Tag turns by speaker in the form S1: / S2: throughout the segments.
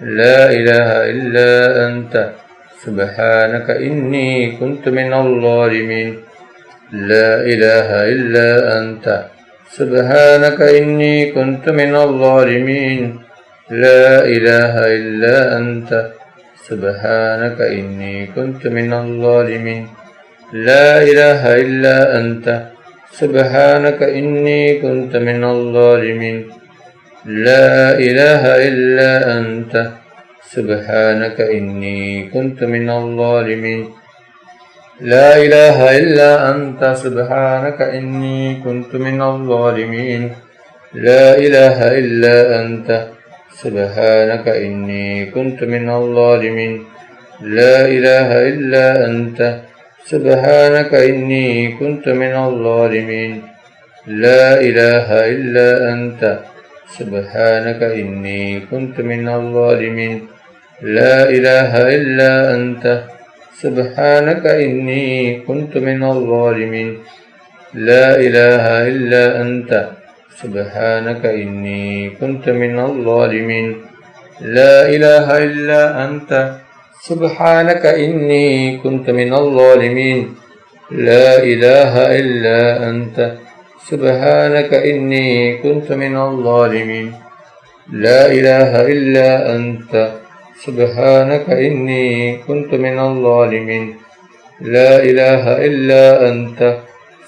S1: لا إله إلا أنت سبحانك إني كنت من الظالمين لا إله إلا أنت سبحانك إني كنت من الظالمين لا إله إلا أنت سبحانك إني كنت من الظالمين لا إله إلا أنت سبحانك إني كنت من الظالمين لا إله إلا أنت سبحانك إني كنت من الظالمين لا إله إلا أنت سبحانك إني كنت من الظالمين لا إله إلا أنت سبحانك إني كنت من الظالمين لا إله إلا أنت سبحانك إني كنت من الظالمين لا إله إلا أنت سبحانك إني كنت من الظالمين لا إله إلا أنت سبحانك إني كنت من الظالمين لا إله إلا أنت سبحانك إني كنت من الظالمين لا إله إلا أنت سبحانك إني كنت من الظالمين لا إله إلا أنت سبحانك إني كنت من الظالمين لا إله إلا أنت سبحانك إني كنت من الظالمين لا إله إلا أنت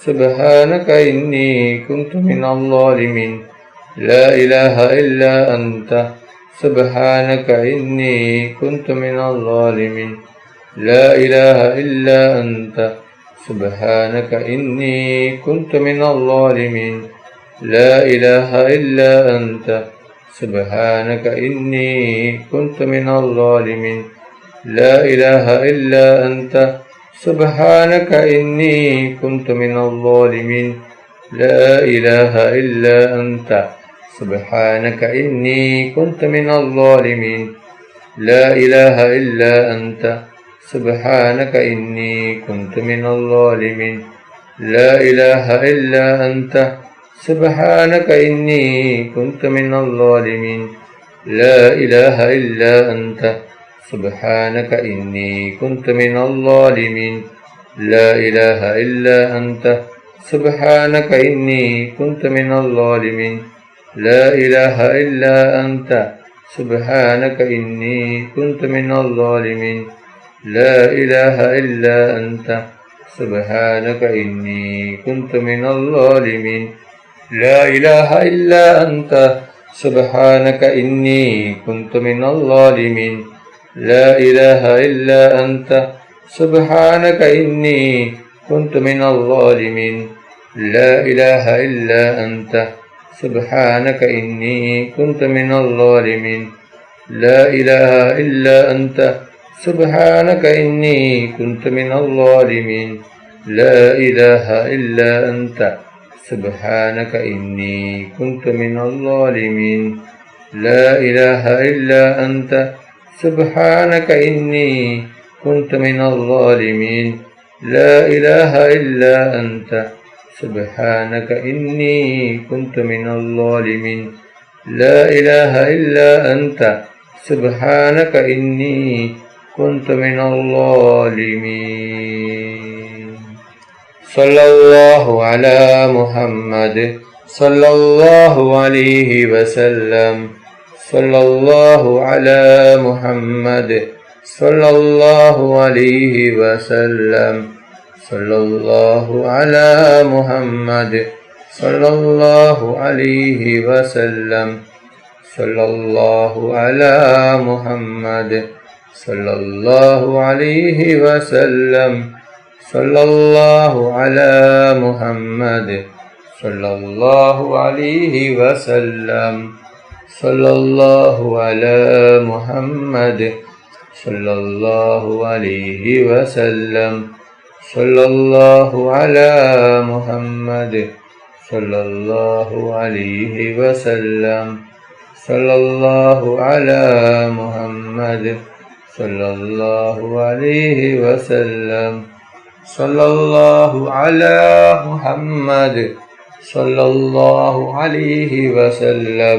S1: سبحانك إني كنت من الظالمين لا إله إلا أنت سبحانك إني كنت من الظالمين لا إله إلا أنت سبحانك إني كنت من الظالمين لا إله إلا أنت سبحانك إني كنت من الظالمين لا إله إلا أنت سبحانك إني كنت من الظالمين لا إله إلا أنت سبحانك إني كنت من الظالمين لا إله إلا أنت سبحانك إني كنت من الظالمين لا إله إلا أنت سبحانك إني كنت من الظالمين لا إله إلا أنت سبحانك إني كنت من الظالمين لا إله إلا أنت سبحانك إني كنت من الظالمين لا إله إلا أنت سبحانك إني كنت من الظالمين لا إله إلا أنت سبحانك إني كنت من الظالمين لا إله إلا أنت سبحانك إني كنت من الظالمين لا إله إلا أنت سبحانك إني كنت من الظالمين لا إله إلا أنت سبحانك إني كنت من الظالمين لا إله إلا أنت سبحانك إني كنت من الظالمين لا إله إلا أنت سبحانك إني كنت من الظالمين لا إله إلا أنت سبحانك إني كنت من الظالمين لا إله إلا أنت سبحانك إني كنت من الظالمين لا إله إلا أنت سبحانك إني كنت من الظالمين صلى الله على محمد صلى الله عليه وسلم صلى الله على محمد صلى الله عليه وسلم صلى الله على محمد صلى الله عليه وسلم صلى الله على محمد صلى الله عليه وسلم صلى الله على محمد صلى الله عليه وسلم صلى الله على محمد صلى الله عليه وسلم صلى الله على محمد صلى الله عليه وسلم صلى الله على محمد صلى الله عليه وسلم صلى الله على محمد صلى الله عليه وسلم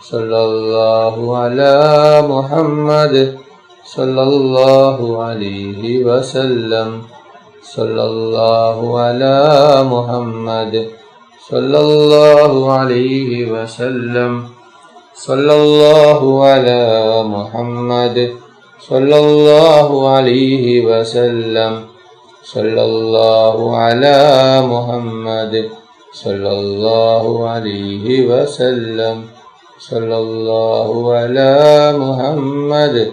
S1: സല്ലല്ലാഹു അലാ മുഹമ്മദ് സല്ലല്ലാഹു അലൈഹി വസല്ലം. സല്ലല്ലാഹു അലാ മുഹമ്മദ് സല്ലല്ലാഹു അലൈഹി വസല്ലം. സല്ലല്ലാഹു അലാ മുഹമ്മദ് സല്ലല്ലാഹു അലൈഹി വസല്ലം. സല്ലല്ലാഹു അലാ മുഹമ്മദ് സല്ലല്ലാഹു അലൈഹി വസല്ലം. സല്ലല്ലാഹു അലാ മുഹമ്മദ്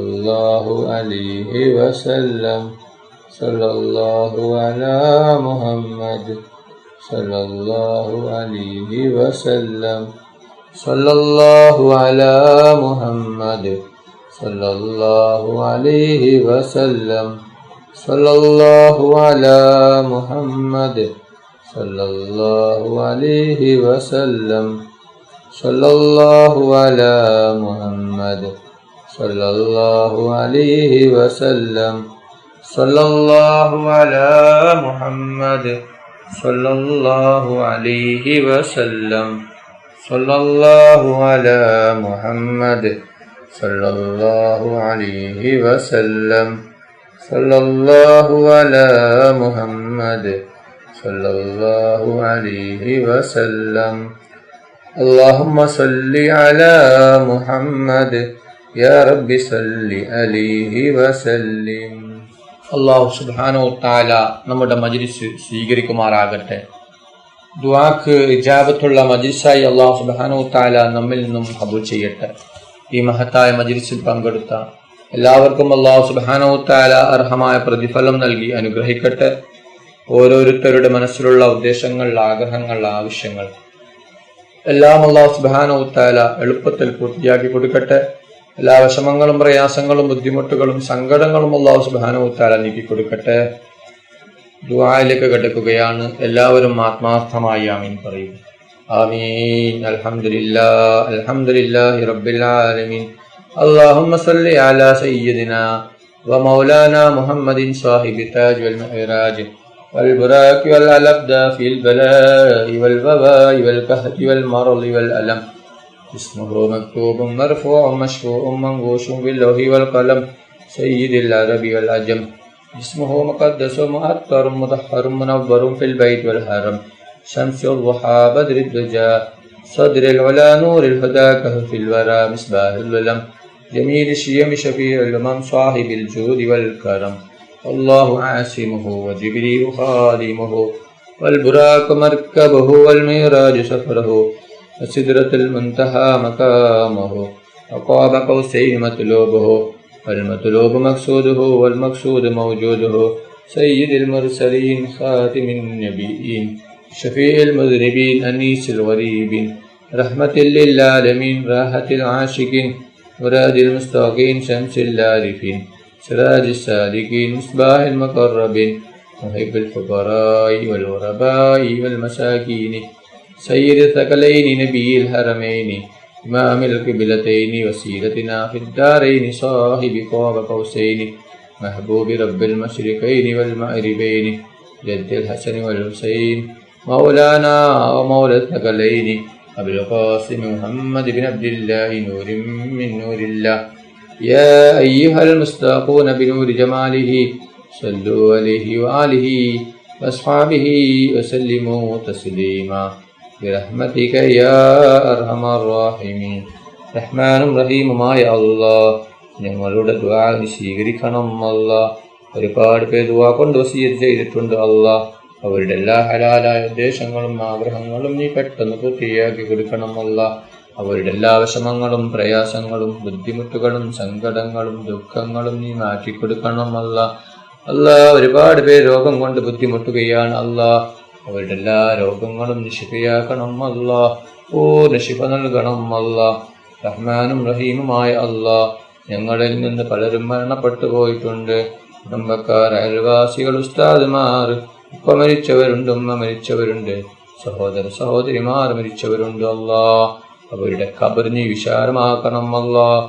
S1: സല്ലല്ലാഹു അലൈഹി വസല്ലം. സല്ലല്ലാഹു അലാ മുഹമ്മദ് സല്ലല്ലാഹു അലൈഹി വസല്ലം. സല്ലല്ലാഹു അലാ മുഹമ്മദ് സല്ലല്ലാഹു അലൈഹി വസല്ലം. സല്ലല്ലാഹു അലാ മുഹമ്മദ് സല്ലല്ലാഹു അലൈഹി വസല്ലം. സല്ലല്ലാഹു അലാ മുഹമ്മദ് സല്ലല്ലാഹു അലൈഹി വസല്ലം. സല്ലല്ലാഹു അലാ മുഹമ്മദ് സല്ലല്ലാഹു അലൈഹി വസല്ലം. സല്ലല്ലാഹു അലാ മുഹമ്മദ് സല്ലല്ലാഹു അലൈഹി വസല്ലം. സല്ലല്ലാഹു അലാ മുഹമ്മദ് സല്ലല്ലാഹു അലൈഹി വസല്ലം. اللهم صل على محمد يا رب صل عليه وسلم. അല്ലാഹു സുബ്ഹാനഹു തആല നമ്മുടെ മജ്ലിസ് സ്വീകരിക്കുമാറാകട്ടെ. ദുആക്ക് ഇജാബത്തുള്ള മജ്ലിസായി അല്ലാഹു സുബ്ഹാനഹു തആല നമ്മിൽ നിന്നും ഖബൂൽ ചെയ്യട്ടെ. ഈ മഹത്തായ മജ്ലിസിൽ പങ്കെടുത്ത എല്ലാവർക്കും അല്ലാഹു സുബ്ഹാനഹു തആല അർഹമായ പ്രതിഫലം നൽകി അനുഗ്രഹിക്കട്ടെ. ഓരോരുത്തരുടെ മനസ്സിലുള്ള ഉദ്ദേശങ്ങൾ, ആഗ്രഹങ്ങൾ, ആവശ്യങ്ങൾ എല്ലാം അല്ലാഹു സുബ്ഹാനഹു തആല എളുപ്പത്തിൽ പൂർത്തിയാക്കി കൊടുക്കട്ടെ. എല്ലാ വിഷമങ്ങളും, പ്രയാസങ്ങളും, ബുദ്ധിമുട്ടുകളും, സങ്കടങ്ങളും അല്ലാഹു സുബ്ഹാനഹു തആല നീക്കി കൊടുക്കട്ടെ. ദുആയിലേക്ക് കടക്കുകയാണ്. എല്ലാവരും ആത്മാർത്ഥമായി ആമീൻ പറയും. ആമീൻ. അൽഹംദുലില്ലാഹ് അൽഹംദുലില്ലാഹി റബ്ബിൽ ആലമീൻ. اللهم صل على سيدنا ومولانا محمد صاحب التاج والمعراج والبراك والألبدا في البلاء والوباء والكهف والمرض والألم. اسمه مكتوب مرفوع مشفوع منقوش باللوح والقلم سيد العرب والعجم. اسمه مقدس مؤطر مطهر منور في البيت والحرم. شمس الضحى بدر الدجى صدر العلا نور الهدى كهف الورى مصباح الظلم. جميل الشيم شفيع الأمم صاحب الجود والكرم. الله عاصمه وجبريل خادمه والبراق مركبه والميراج سفره وسدرة المنتهى مقامه وقاب قوسين مطلوبه والمطلوب مقصوده والمقصود موجوده. سيد المرسلين خاتم النبيين شفيع المذنبين أنيس الغريبين رحمة للعالمين راحة العاشقين مراد المستوقين شمس العارفين سراج السالكين مصباح المقربين محب الفقراء والغرباء والمساكين سيد الثقلين نبي الحرمين إمام القبلتين وسيلتنا في الدارين صاحب قاب قوسين محبوب رب المشرقين والمغربين جد الحسن والحسين مولانا ومولى الثقلين أبي القاسم محمد بن عبد الله نور من نور الله. يا أيها المستاقون بنور جماله صلوا عليه وآله وأصحابه وسلموا تسليما برحمتك يا أرحم الراحمين. റഹ്മാനും റഹീമുമായ അല്ലാഹ്, ഞങ്ങളുടെ ദുആ സ്വീകരിക്കണം അല്ലാഹ്. ഒരുപാട് പേര് ദുആ കൊണ്ട് വസിയത്ത് ചെയ്തിട്ടുണ്ട് അല്ലാഹ്. അവരുടെ എല്ലാ ഹലാലായ ഉദ്ദേശങ്ങളും ആഗ്രഹങ്ങളും നീ പെട്ടെന്ന് പൂർത്തിയാക്കി കൊടുക്കണം അല്ലാഹ്. അവരുടെ എല്ലാ വിഷമങ്ങളും, പ്രയാസങ്ങളും, ബുദ്ധിമുട്ടുകളും, സങ്കടങ്ങളും, ദുഃഖങ്ങളും നീ മാറ്റിക്കൊടുക്കണം അല്ലാഹ്. അല്ലാഹ്, ഒരുപാട് പേര് രോഗം കൊണ്ട് ബുദ്ധിമുട്ടുകയാണ് അല്ലാഹ്. അവരുടെ എല്ലാ രോഗങ്ങളും നീ ശിഫയാക്കണം അല്ലാഹ്. പൂർണ്ണ ശിഫ നൽകണം അല്ലാഹ്. റഹ്മാനും റഹീമുമായ അല്ലാഹ്, ഞങ്ങളിൽ നിന്ന് പലരും മരണപ്പെട്ടു പോയിട്ടുണ്ട്. കുടുംബക്കാർ, അയൽവാസികൾ, ഉസ്താദുമാർ, ഉപ്പ മരിച്ചവരുണ്ട്, ഉമ്മ മരിച്ചവരുണ്ട്, സഹോദര സഹോദരിമാർ മരിച്ചവരുണ്ട് അല്ലാഹ്. അവരുടെ ഖബർ നീ വിശാലമാക്കണം അല്ലാഹ്.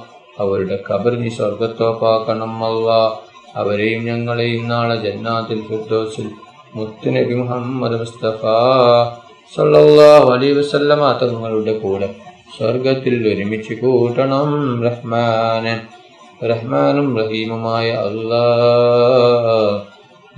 S1: അവരുടെ ഖബർ നീ സ്വർഗത്തോപ്പാക്കണം അല്ലാഹ്. അവരെയും ഞങ്ങളെയും നാളെ ജന്നാത്തുൽ ഫിർദൗസിൽ മുത്തുനബി മുഹമ്മദ് മുസ്തഫ സല്ലല്ലാഹു അലൈഹി വസല്ലമ തങ്ങളുടെ കൂടെ സ്വർഗത്തിൽ ഒരുമിച്ച് കൂട്ടണം റഹ്മാനെ. റഹ്മാനും റഹീമുമായ അല്ലാഹ്,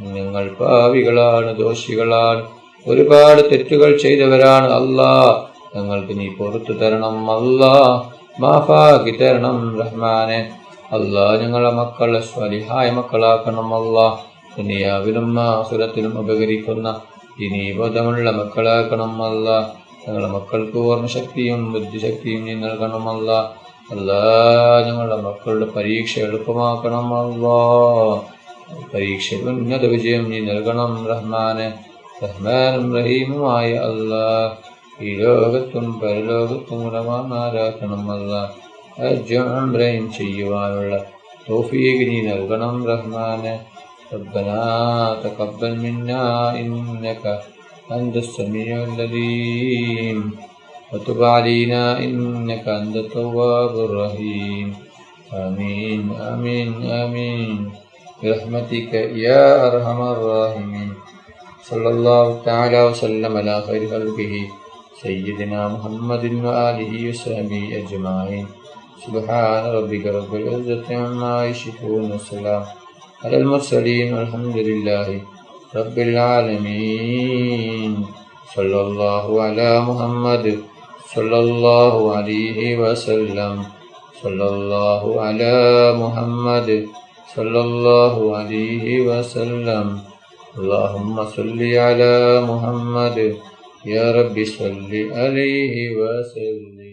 S1: ഞങ്ങൾ പാവികളാണ്, ദോഷികളാണ്, ഒരുപാട് തെറ്റുകൾ ചെയ്തവരാണ് അല്ലാഹ്. ഞങ്ങൾക്ക് നീ പുറത്തു തരണം അല്ലാഹ്, മാഫാക്കി തരണം റഹ്മാനെ. അല്ലാഹ്, ഞങ്ങളെ മക്കളെ സ്വാലിഹായ മക്കളാക്കണം അല്ലാഹ്. ദുനിയാവിലും ആഖിറത്തിലും ഉപകരിക്കുന്ന ദീനീബോധമുള്ള മക്കളാക്കണം അല്ലാഹ്. ഞങ്ങളുടെ മക്കൾക്ക് ഓർമ്മശക്തിയും ബുദ്ധിശക്തിയും നീ നൽകണം അല്ലാഹ്. അല്ലാഹ്, ഞങ്ങളുടെ മക്കളുടെ പരീക്ഷ എളുപ്പമാക്കണം അല്ലാഹ്. പരീക്ഷയിൽ ഉന്നത വിജയം നീ നൽകണം റഹ്മാനെ. റഹ്മാനും റഹീമുമായ അല്ലാഹ്, ഈ ലോകത്തും പരലോകത്തും ഗുണവാന്മാരാക്കണം അല്ലാഹ്. ഹജ്ജും ഉംറയും ചെയ്യുവാനുള്ള തൗഫീഖ് നീ നൽകണം റഹ്മാനെ. ربنا تقبل منا إنك أنت السميع العليم وتب علينا إنك أنت التواب الرحيم. آمين آمين آمين برحمتك يا أرحم الراحمين. صلى الله تعالى وسلم على خير خلقه سيدنا محمد وآله وصحبه أجمعين. سبحان ربك رب العزة عما يصفون والسلام على المرسلين والحمد لله رب العالمين. صلى الله على محمد صلى الله عليه وسلم. صلى الله على محمد صلى الله عليه وسلم. اللهم صل على محمد يا رب صل عليه وسلم.